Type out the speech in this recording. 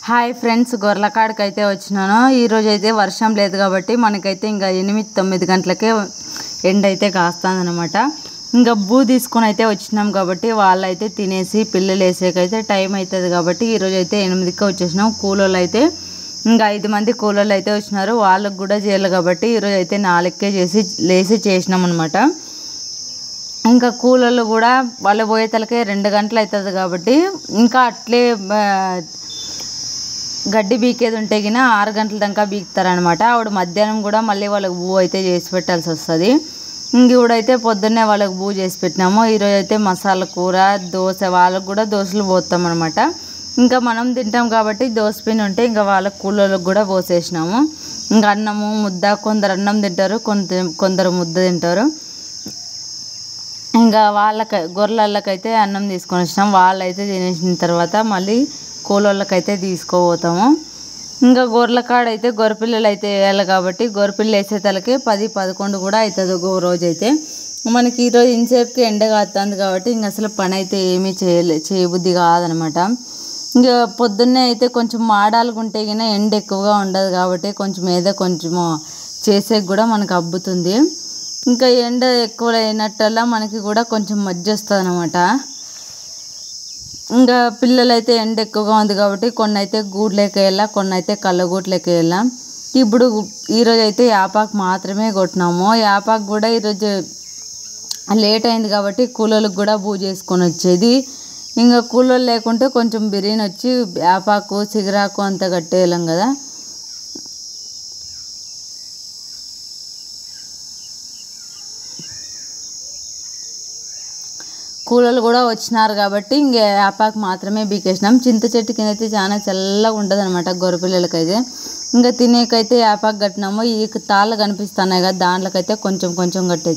Hi friends, గొర్రెలకాడికి అయితే వచ్చినాను. ఈరోజు అయితే వర్షం లేదు కాబట్టి మనకైతే ఇంకా 8-9 గంటలకే ఎండ అయితే కాస్తుంది అనమాట. ఇంకా బూ తీసుకొని అయితే వచ్చినాం కాబట్టి వాళ్ళైతే తినేసి పిల్లలు వేసేకైతే టైం అవుతుంది కాబట్టి ఈరోజు అయితే 8కే వచ్చేసినాం. కూలోళ్ళు అయితే ఇంకా 5 మంది కూలోళ్ళు అయితే వచ్చినారు. వాళ్ళకు కూడా చేయాలి కాబట్టి ఈరోజు అయితే 4కే లేచి చేసినాం అనమాట. ఇంకా కూలోళ్ళు కూడా వాళ్ళు పోయేతలకే 2 గంటలు అవుతుంది కాబట్టి ఇంకా అట్లే గడ్డి బీకేది ఉంటే గిన 6 గంటల దాకా బీకుతారనమాట. ఆవిడ మధ్యాహ్నం కూడా మళ్ళీ వాళ్ళకి బూ అయితే చేసి పెట్టాల్సి వస్తుంది. ఇంక ఇవిడైతే పొద్దున్నే వాళ్ళకి బూ చేసి పెట్టినాము. ఈరోజు అయితే మసాలా కూర, దోశ, వాళ్ళకు కూడా దోశలు పోస్తాం అనమాట. ఇంకా మనం తింటాం కాబట్టి దోశ పిండి ఉంటే ఇంకా వాళ్ళ కూలోళ్ళకి కూడా పోసేసినాము. ఇంకా అన్నము ముద్ద, కొందరు అన్నం తింటారు, కొందరు ముద్ద తింటారు. ఇంకా గొర్రెలకైతే అన్నం తీసుకొని వచ్చినాం. వాళ్ళైతే తినేసిన తర్వాత మళ్ళీ కూలోళ్ళకైతే తీసుకోపోతాము. ఇంకా గొర్రెల కాడైతే గొర్రెపిల్లలు అయితే వేయాలి కాబట్టి గొర్రెపిల్లలు వేసే తలకి 10-11 కూడా అవుతుంది ఒక రోజు అయితే. మనకి ఈరోజు ఇంతసేపుకి ఎండ కాస్తుంది కాబట్టి ఇంక అసలు పని అయితే ఏమీ చేయబుద్ధి కాదనమాట. ఇంకా పొద్దున్నే అయితే కొంచెం మాడాలుగుంటే గిన ఎండ ఎక్కువగా ఉండదు కాబట్టి కొంచెము చేసేకి కూడా మనకు అబ్బుతుంది. ఇంకా ఎండ ఎక్కువ అయినట్టల్లా మనకి కూడా కొంచెం మజ్జ వస్తుంది అనమాట. ఇంకా పిల్లలైతే ఎండ ఎక్కువగా ఉంది కాబట్టి కొన్ని అయితే గూడ్లోకి వెళ్ళా, కొన్ని అయితే కళ్ళగూట్లోకి వెళ్ళాం. ఇప్పుడు ఈరోజు అయితే యాపాకు మాత్రమే కొట్టినాము. యాపాకు కూడా ఈరోజు లేట్ అయింది కాబట్టి కూలోళ్ళకి కూడా బూ చేసుకొని వచ్చేది. ఇంకా కూలోళ్ళు లేకుంటే కొంచెం బిర్యానీ వచ్చి యాపాకు సిగరాకు అంతా కట్టేయాలం కదా. కూలోళ్ళు కూడా వచ్చినారు కాబట్టి ఇంక యాపాకు మాత్రమే బీకేసినాం. చింత చెట్టు కింద అయితే చాలా చల్లగా ఉంటుంది అనమాట గొర్రెపిల్లలకైతే. ఇంకా తినేకైతే యాపాకు కట్టినాము. ఈ తాళ్ళు కనిపిస్తున్నాయి కదా, దాంట్లోకైతే కొంచెం కట్టేది.